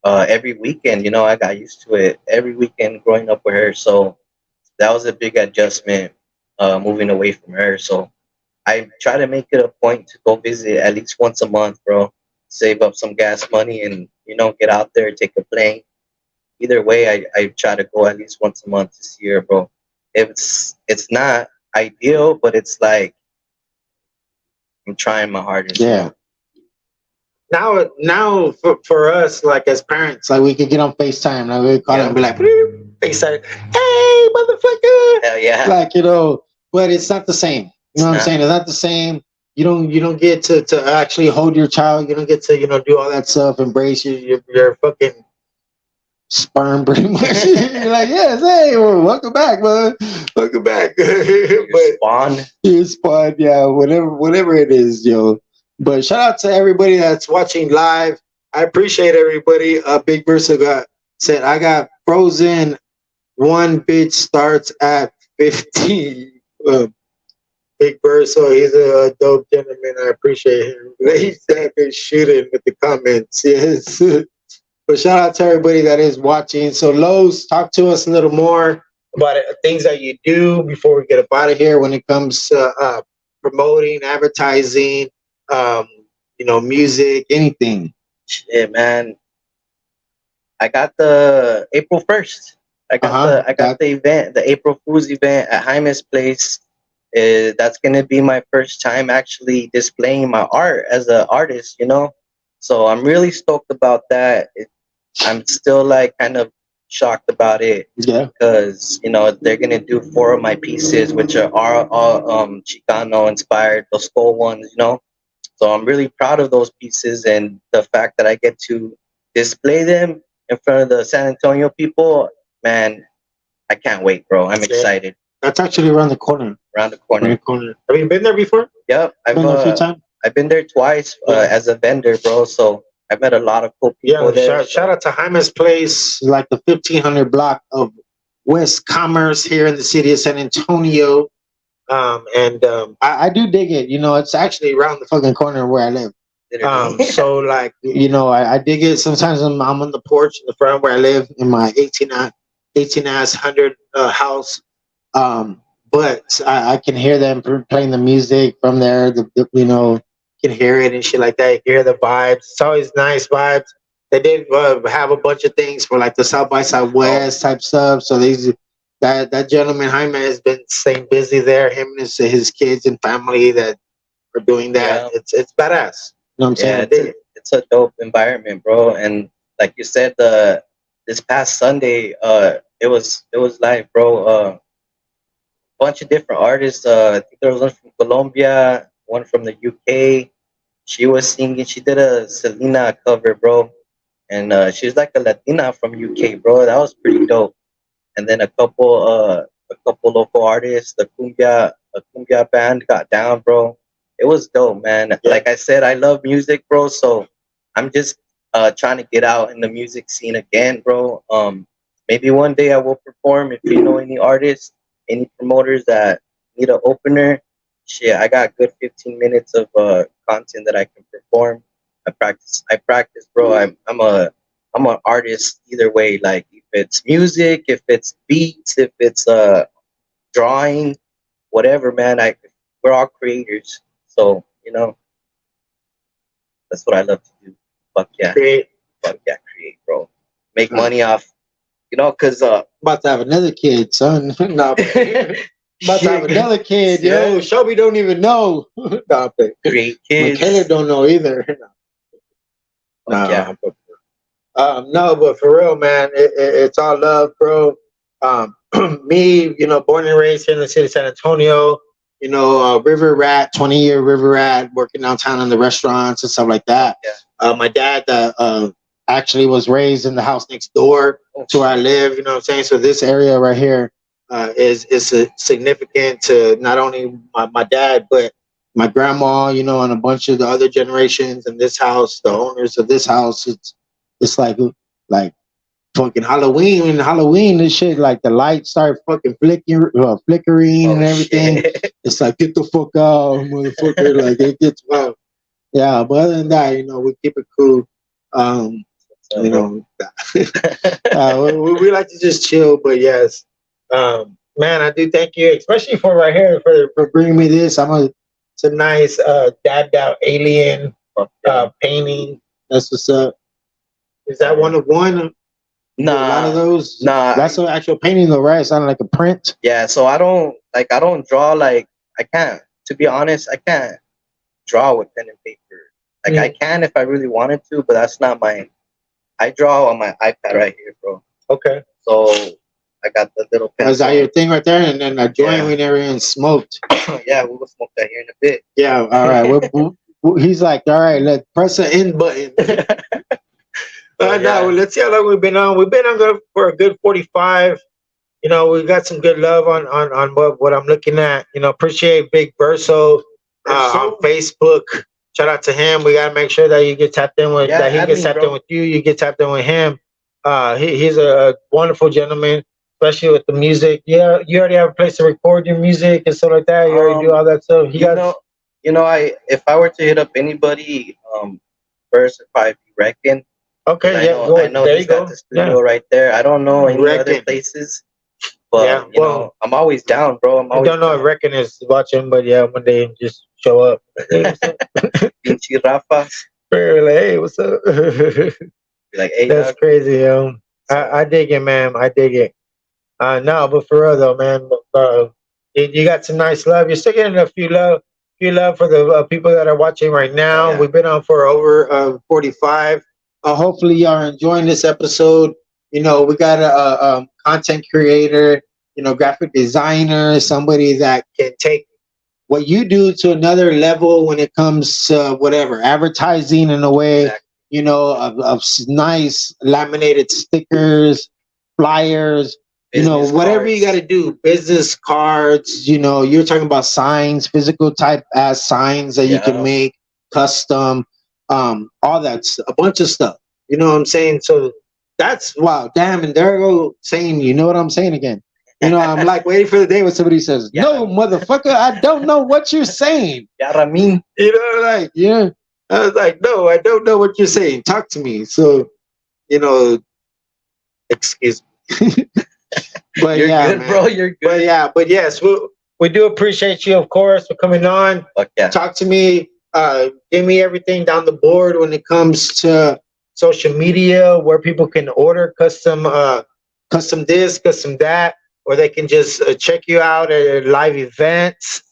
every weekend, you know. I got used to it every weekend growing up with her. So that was a big adjustment, moving away from her. So I try to make it a point to go visit at least once a month, bro. Save up some gas money and, you know, get out there, take a plane. Either way, I try to go at least once a month to see her, bro. It's not ideal, but it's like I'm trying my hardest. Yeah. Now for us, like as parents, like we could get on FaceTime, like we call them and be like, FaceTime, hey motherfucker. Hell yeah. Like, you know, but it's not the same. You know what I'm saying? It's not the same. You don't get to actually hold your child. You don't get to, you know, do all that stuff, embrace your fucking sperm pretty much. You're like, yes, hey, well, welcome back, brother. Welcome back. Spawn. You spawn, yeah, whatever it is, yo. But shout out to everybody that's watching live. I appreciate everybody. Big Versa said, I got frozen. One bitch starts at 15. Big Versa, he's a dope gentleman. I appreciate him. He's been shooting with the comments. Yes. But shout out to everybody that is watching. So Lowe's, talk to us a little more about things that you do before we get up out of here when it comes to promoting, advertising, um, music, anything. Shit, man. I got the April 1st. I got the event, the April Fools event at Jaime's place. That's gonna be my first time actually displaying my art as an artist, So I'm really stoked about that. I'm still like kind of shocked about it Yeah. because they're gonna do 4 of my pieces, which are all Chicano inspired, those skull ones. So I'm really proud of those pieces and the fact that I get to display them in front of the San Antonio people. Man, I can't wait, bro. I'm excited. That's actually around the corner. Around the corner. Have you been there before? Yep, Been there a few times. I've been there twice as a vendor, bro. So I met a lot of cool people there. Shout out to Jaime's place, like the 1500 block of West Commerce here in the city of San Antonio. I do dig it. It's actually around the fucking corner where I live. So like, I dig it. Sometimes I'm on the porch in the front where I live in my 100 house. But I can hear them playing the music from there. Can hear it and shit like that. Hear the vibes. It's always nice vibes. They did have a bunch of things for like the South by Southwest type stuff. So that gentleman Jaime has been staying busy there. Him and his kids and family that are doing that. Yeah. It's badass. You know what I'm saying? It's a dope environment, bro. And like you said, this past Sunday, it was live, bro. Bunch of different artists. I think there was one from Colombia, one from the UK. She was singing. She did a Selena cover, bro, and she's like a Latina from UK, bro. That was pretty dope. And then a couple local artists. A cumbia band got down, bro. It was dope, man. Yeah. Like I said, I love music, bro. So I'm just trying to get out in the music scene again, bro. Maybe one day I will perform. If you know any artists, any promoters that need an opener, shit, I got good 15 minutes of content that I can perform. I practice, bro. I'm an artist either way. Like if it's music, if it's beats, if it's drawing, whatever, man. We're all creators, so that's what I love to do. Fuck yeah, create, bro. Make money off, cause about to have another kid, son. No, about to have another kid, yo. Shelby don't even know. No, create kids. Michaela don't know either. No, yeah. No, but for real, man, it's all love, bro. Me, born and raised here in the city of San Antonio. River Rat, 20-year River Rat, working downtown in the restaurants and stuff like that. Yeah. My dad actually was raised in the house next door to where I live. You know what I'm saying? So this area right here is significant to not only my dad, but my grandma, and a bunch of the other generations in this house, the owners of this house. It's like fucking Halloween, this shit, like the lights start fucking flickering and everything. Shit. It's like, get the fuck out, motherfucker. Like it gets wild. Yeah, but other than that, we keep it cool. We like to just chill, but yes. Man, I do thank you, especially for right here, for bringing me this. It's a nice dabbed out alien painting. That's what's up. Is that one of one? Nah, a lot of those. Nah, that's an actual painting, though, right? It sounded like a print. Yeah, so I don't draw. Like I can't. To be honest, I can't draw with pen and paper. Like I can if I really wanted to, but that's not my. I draw on my iPad right here, bro. Okay. So I got the little pen. Is that your thing right there? And then a joint went there and smoked. Yeah, we'll smoke that here in a bit. Yeah. All right. He's like, all right, let's press the end button. No, let's see how long we've been on. We've been on for a good 45. We got some good love on what I'm looking at. Appreciate Big Verso on Facebook. Shout out to him. We gotta make sure that you get tapped in with that. He gets tapped in with you. You get tapped in with him. He's a wonderful gentleman, especially with the music. Yeah, you already have a place to record your music and stuff like that. You already do all that stuff. If I were to hit up anybody, first would probably be Reckon. Okay, I yeah, know, go. I know There he's you go. got the studio right there. I don't know any other Reckon. places, but Yeah, you well, know, I'm always down, bro. I'm I always don't know if down. Reckon is watching, but yeah, one day just show up. Hey, what's up? Pinche Rafa, Like, hey, what's up? be like, hey, That's dog. crazy, yo. So, I dig it, man. I dig it. No, but for real though, man. You got some nice love. You're still getting a few love for the people that are watching right now. yeah. We've been on for over 45. Hopefully, y'all are enjoying this episode. You know, we got a content creator, you know, graphic designer, somebody that can take what you do to another level when it comes to whatever advertising in a way, Exactly. you know, of nice laminated stickers, flyers, you know, Business whatever you got cards. to do, business cards, you know, you're talking about signs, physical type as signs that you can Yeah. make, custom, all that, a bunch of stuff. You know what I'm saying? So that's wow, damn, and there I go saying, you know what I'm saying again. You know, I'm like waiting for the day when somebody says, Yeah. "No, motherfucker, I don't know what you're saying." Yeah, Ramin. You know, like, yeah. I was like, "No, I don't know what you're saying. Talk to me." So, you know, excuse me. But You're yeah, good, man. bro. You're But good. yeah, but yes, we do appreciate you, of course, for coming on. Fuck yeah. talk to me. Give me everything down the board when it comes to Social media where people can order custom this, custom that, or they can just check you out at live events.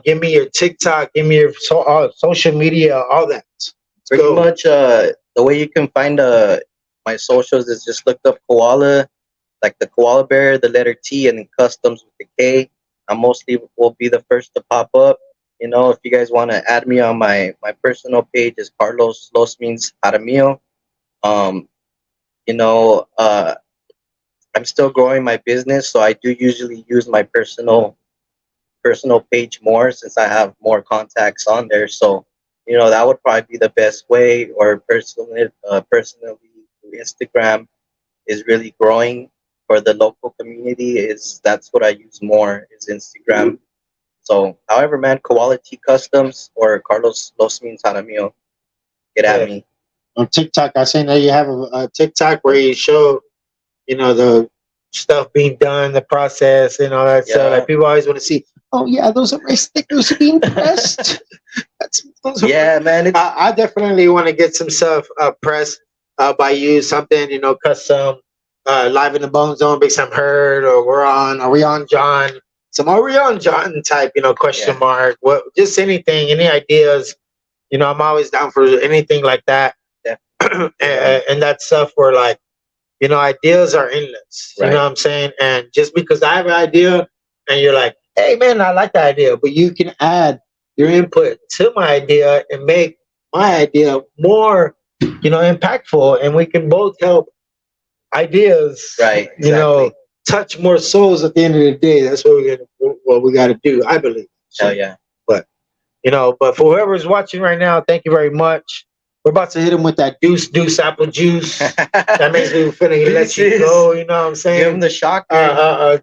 Give me your TikTok, give me your social media, all that. Pretty go. much the way you can find my socials is just look up koala, like the koala bear, the letter T, and then customs with the K. I mostly will be the first to pop up. You know, if you guys want to add me on my personal page, is Carlos Los means Jaramillo. Um, you know, I'm still growing my business, so I do usually use my personal page more since I have more contacts on there. So, you know, that would probably be the best way. Or personally, Instagram is really growing for the local community. Is that's what I use more is Instagram. So, however, man, Quality Customs or Carlos Los Means Jaramillo, get at Yeah. me. on TikTok, I seen that you have a TikTok where you show, you know, the Stuff being done, the process, and all that stuff. Yeah. Like people always want to see. oh yeah, those are my stickers being pressed. Those are Yeah, man. It's, I definitely want to get some stuff pressed by you, something, you know, custom, live in the Bone Zone, Big Sam Heard, or are we on John? Some are we on John type, you know, question Yeah. mark. What, just anything, any ideas, you know, I'm always down for anything like that. And that stuff where like, you know, ideas are endless. You Right. know what I'm saying? And just because I have an idea and you're like, hey man, I like that idea, but you can add your input to my idea and make my idea more, you know, impactful, and we can both help ideas, Right, you know, exactly. touch more souls at the end of the day. That's what we got to do, I believe. Hell yeah. You know, but for whoever's watching right now, thank you very much. We're about to hit them with that deuce apple juice. That means we finna let you go. You know what I'm Give saying? him the shocker.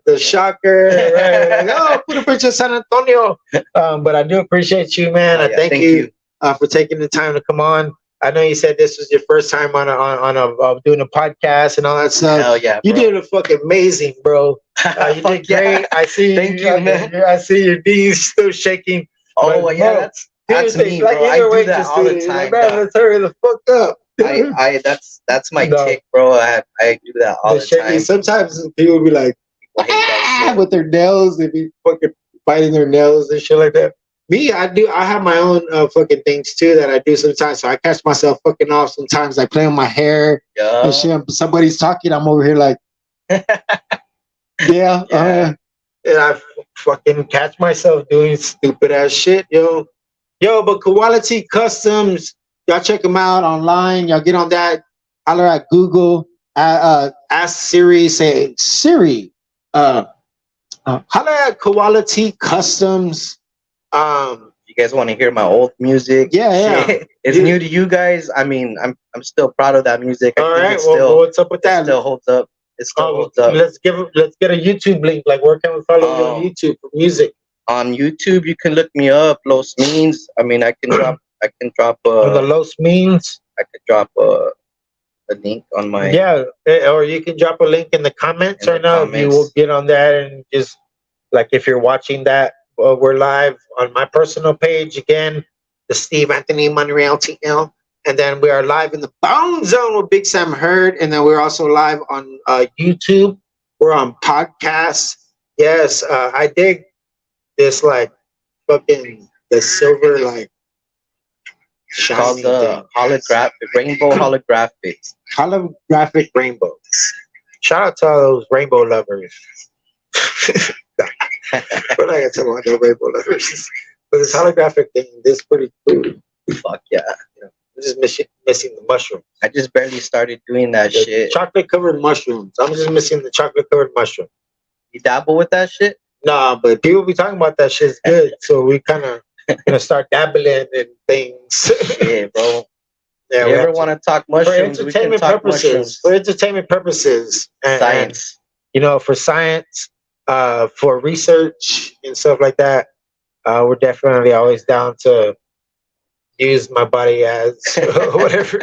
The shocker. Right? Like, oh, put a picture of San Antonio. But I do appreciate you, man. Oh, I yeah, thank you for taking the time to come on. I know you said this was your first time on doing a podcast and all that stuff. Hell yeah, You bro. did a fucking amazing, bro. You Fuck did great. yeah. I see Thank you, man. I see your knees still shaking. Oh But, yeah, bro, that's dude, me, like, bro. I either do way, that just all do the it. time. Like, man, dog. let's hurry the fuck up. That's my No. tick, bro. I do that all the shaking. time. Sometimes people be like, I hate that shit. with their nails, they be fucking biting their nails and shit like that. Me, I have my own fucking things too that I do sometimes. So I catch myself fucking off sometimes. I play with my hair Yeah. and shit. Somebody's talking, I'm over here like, yeah. Yeah. And I fucking catch myself doing stupid ass shit, yo. Yo, but Quality Customs, Y'all check them out online. Y'all get on that. Holler at Google. Ask Siri. Say Siri. holla at Quality Customs. You guys want to hear my old music? Yeah. Shit. It's new to you guys. I mean, I'm still proud of that music. I All think right, it still, what's up with it that? still holds up. It still holds up. Let's get a YouTube link. Like, where can we follow you on YouTube for music? On YouTube, you can look me up. Los Means. I mean, I can drop. On the Los Means. I could drop a the link on my. Yeah, or you can drop a link in the comments In right the now if you will comments. get on that and just like if you're watching that, we're live on my personal page again, the Steve Anthony Monreal TL, and then we are live in the Bone Zone with Big Sam Heard, and then we're also live on YouTube. We're on podcasts. Yes, I dig this like fucking the silver like It's called shiny the thing. holographic rainbow holographics. Holographic rainbows. Shout out to all those rainbow lovers. We're not gonna talk about no rainbow lovers. But this holographic thing, this is pretty cool. Fuck yeah! I'm just missing the mushrooms. I just barely started doing that shit. Chocolate covered mushrooms. I'm just missing the chocolate covered mushroom. You dabble with that shit? Nah, but people be talking about that shit's good. So we kind of gonna start dabbling in things. Yeah, bro. Yeah, You ever want to talk for mushrooms? We can entertainment talk purposes. mushrooms. For entertainment purposes. And, Science. you know, for science, for research and stuff like that, we're definitely always down to use my body as whatever. Whatever.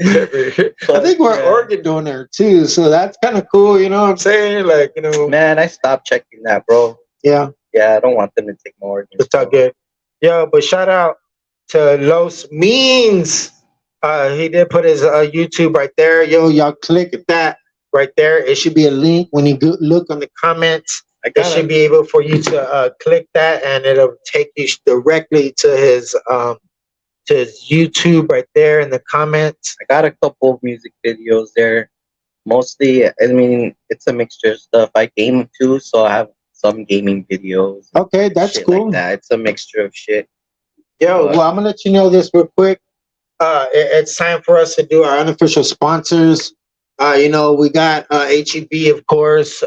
I think we're Yeah. organ donor too, so that's kind of cool. You know what I'm saying? Like, you know, Man, I stopped checking that, bro. yeah. Yeah, I don't want them to take my organs. It's all good. Yo, but shout out to Los Means. He did put his YouTube right there. Yo, y'all click that right there. It should be a link when you look on the comments. I It got should be able for you to click that, and it'll take you directly to his YouTube right there in the comments. I got a couple of music videos there. Mostly, I mean, it's a mixture of stuff. I game too, so I have some gaming videos. Okay, that's shit cool. Like that. It's a mixture of shit. Yo, Well, I'm gonna let you know this real quick. it's time for us to do our unofficial sponsors. You know, we got HEB, of course.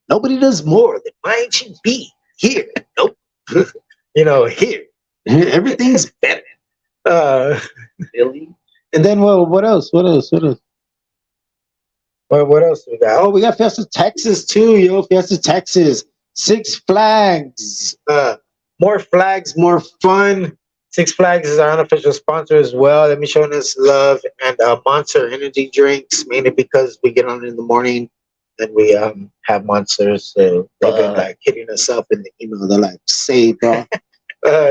Nobody does more than my HEB here. Nope. You know, here. Everything's better. Really? And then, well, what else? What else? What else? What else we got? Oh, we got Fiesta Texas too, yo. Fiesta Texas, Six Flags. More flags, more fun. Six Flags is our unofficial sponsor as well. They've been showing us love, and Monster energy drinks, mainly because we get on in the morning and we have monsters. So they've been like hitting us up in the email. They're like, "Say, bro,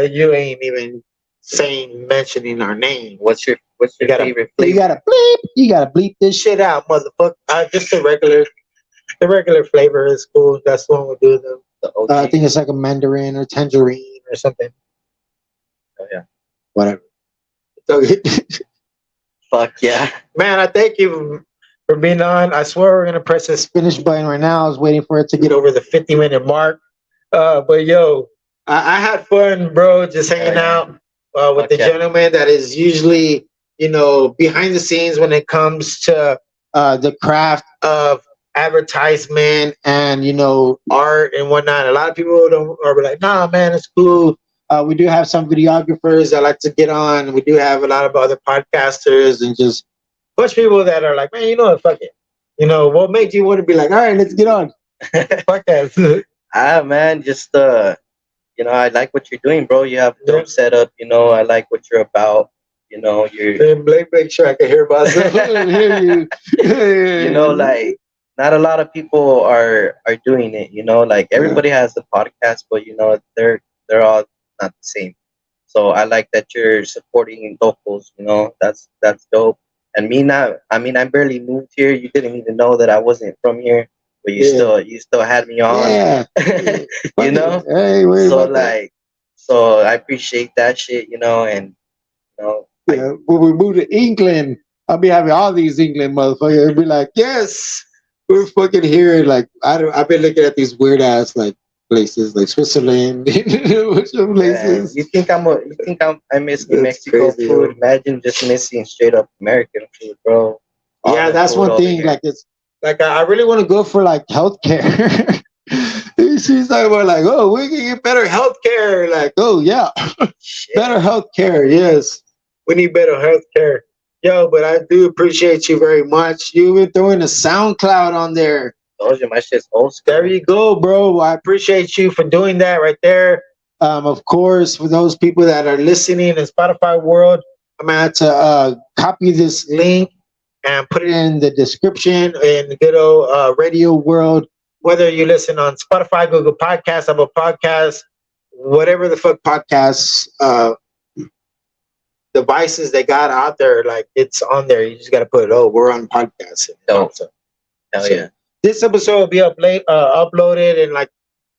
you ain't even mentioning our name. What's your You gotta- favorite You flavor? gotta bleep this shit. Shit out, motherfucker. Just the regular flavor is cool. That's the one we do them. The OG. I think it's like a mandarin or tangerine Or something. Oh, yeah. whatever. So, Fuck yeah. man, I thank you for being on. I swear we're gonna press this Finish button right now. I was waiting for it to get get over the 50-minute mark. But yo, I had fun, bro, just hanging Yeah. out with the Okay. gentleman that is usually, you know, behind the scenes when it comes to the craft of advertisement and, you know, art and whatnot. A lot of people don't are like, nah, man, it's cool. We do have some videographers that like to get on. We do have a lot of other podcasters and just a bunch of people that are like, man, you know what, fuck it. You know, what makes you want to be like, all right, let's get on. Fuck that. Man, just you know, I like what you're doing, bro. You have dope setup. You know, I like what you're about. You know, you're. Then Blake, make sure I can hear myself. You know, like not a lot of people are doing it. You know, like everybody has the podcast, but you know, they're all not the same. So I like that you're supporting locals. You know, that's dope. And me not. I mean, I barely moved here. You didn't even know that I wasn't from here, but you still had me on. Yeah. You know. Hey, wait So about that. like, so I appreciate that shit. You know, and you know. Yeah, when we move to England, I'll be having all these England motherfuckers. They'll be like, yes, we're fucking here. Like, I've been looking at these weird ass like places like Switzerland, which are Man, places. you think I miss New That's Mexico crazy, food? yo. Imagine just missing straight up American food, bro. All Yeah, the that's food one over thing. here. Like, it's like I really want to go for like healthcare. She's talking about like, oh, we can get better healthcare. Like, oh yeah, Shit. better healthcare. Yes. We need better health care. Yo, but I do appreciate you very much. You've been throwing a SoundCloud on there. Told you my shit's old school. There you go, bro. I appreciate you for doing that right there. Of course, For those people that are listening in Spotify world, I'm gonna have to copy this link and put it in the description in the good old radio world. Whether you listen on Spotify, Google Podcasts, Apple Podcasts, whatever the fuck podcasts devices they got out there, like it's on there. You just gotta put it. Oh, we're on podcasts. Dope. So, Hell yeah. this episode will be uploaded in like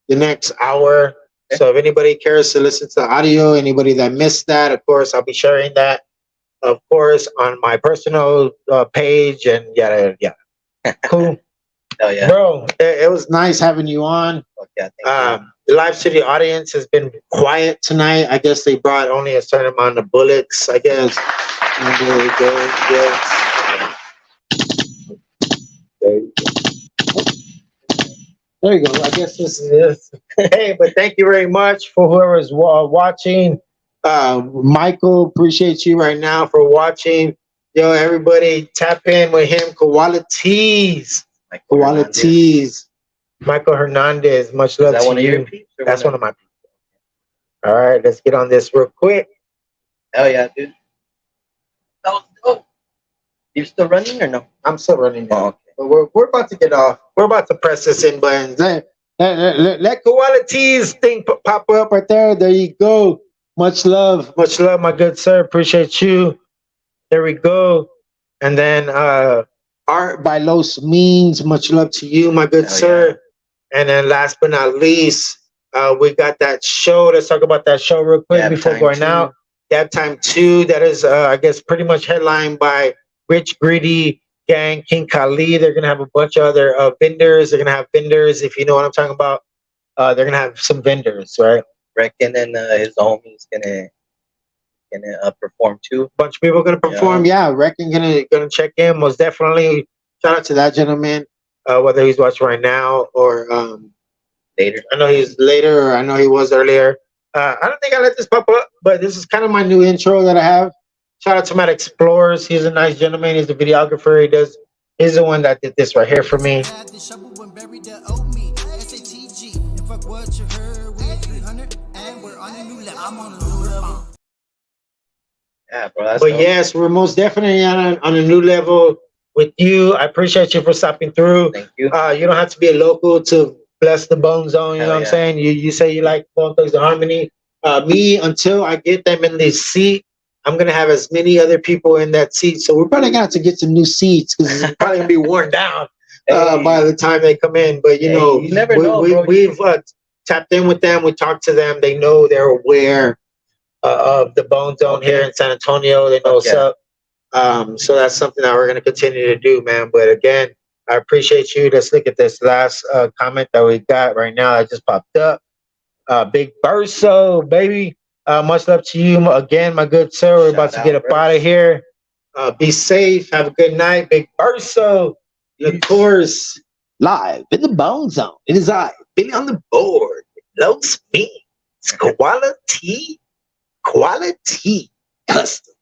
the next hour. So if anybody cares to listen to the audio, anybody that missed that, of course, I'll be sharing that, of course, on my personal page and yada yada. Cool. Hell yeah. Bro, it was nice having you on. Fuck yeah, thank you. The live city audience has been quiet tonight. I guess they brought only a certain amount of bullets, I guess. And there we go. Yes. There you go. I guess this is it. Hey, but thank you very much for whoever's watching. Michael, appreciate you right now for watching. Yo, everybody, tap in with him. Qualities. Qualities. Michael Hernandez, much love Is that to one of you. your peeps? Or That's one of my people. All right, let's get on this real quick. Hell yeah, dude. That was dope. You still running or no? I'm still running now. Oh, okay. But we're about to get off. We're about to press this in buttons. Let Qualities thing pop up right there. There you go. Much love, my good sir. Appreciate you. There we go. And then Art by Los Means. Much love to you, my good Hell sir. yeah. And then last but not least, we got that show. Let's talk about that show real quick Dab before Time going 2. out. That Time 2. That is, I guess, pretty much headlined by Rich Greedy Gang, King Kali. They're gonna have a bunch of other vendors. They're gonna have vendors, if you know what I'm talking about. They're gonna have some vendors, right? Reckon and his homies gonna perform too. Bunch of people gonna perform. Yeah, Reckon gonna check in. Most definitely. Shout out to that gentleman. Whether he's watching right now or Later. I know he's later or I know he was earlier. I don't think I let this pop up, but this is kind of my new intro that I have. Shout out to Matt Explorers. He's a nice gentleman. He's the videographer. He's the one that did this right here for me. Yeah, bro. That's But dope. yes, we're most definitely on a new level with you. I appreciate you for stopping through. Thank you. You don't have to be a local to bless the Bone Zone. You know Hell what I'm yeah. saying? You say you like Bone Thugs and Harmony. Me, until I get them in this seat, I'm gonna have as many other people in that seat. So we're probably gonna have to get some new seats because it's probably gonna be worn down by the time they come in. But you know, you never know, bro. we've tapped in with them. We talked to them. They know, they're aware of the Bone Zone here in San Antonio. They know what's up. So that's something that we're gonna continue to do, man. But again, I appreciate you. Let's look at this last comment that we got right now that just popped up. Big Burso, baby. Much love to you again, my good sir. We're about to get up out of here. Be safe. Have a good night, Big Burso. Of course, live in the Bone Zone. It is I, Billy on the board. Los Means. Quality Customs.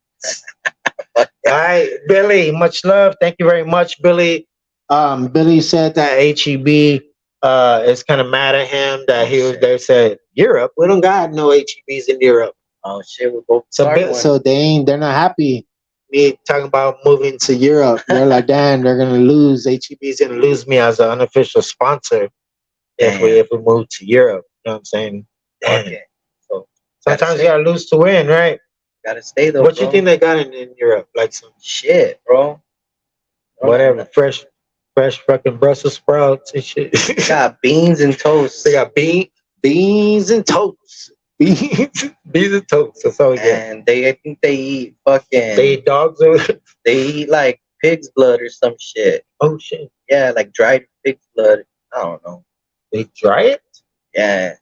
All right, Billy. Much love. Thank you very much, Billy. Billy said that HEB is kind of mad at him that they said Europe. We don't got no HEBs in Europe. Oh shit, we're both So they're not happy. Me talking about moving to Europe. They're like, damn, they're gonna lose. HEB's gonna lose me as an unofficial sponsor if we move to Europe. You know what I'm saying? Damn. Okay. So Sometimes you gotta lose to win, right? gotta stay though. What bro. you think they got in Europe? Like some Shit, bro. whatever, fresh fucking Brussels sprouts and shit. They got beans and toast. They got beans and toast. Beans and toast. That's all we get. And I think they eat fucking. They eat dogs over there. They eat like pig's blood or some shit. Oh shit. Yeah, like dried pig's blood. I don't know. They dry it? Yeah.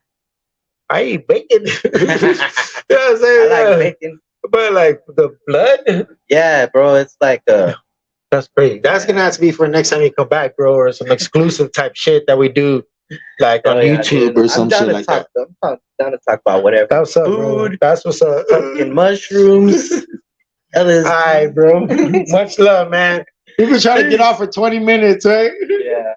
I eat bacon. You know what I'm I saying? like bacon. But like the blood? Yeah, bro. It's like That's crazy. That's gonna have to be for next time you come back, bro, or some exclusive type shit that we do like on YouTube or some shit like that. I'm down to talk about whatever. That's what's up, bro. Food. That's what's up. Fucking mushrooms. LSD. All right, bro. Much love, man. We've been trying to get off for 20 minutes, right? Yeah.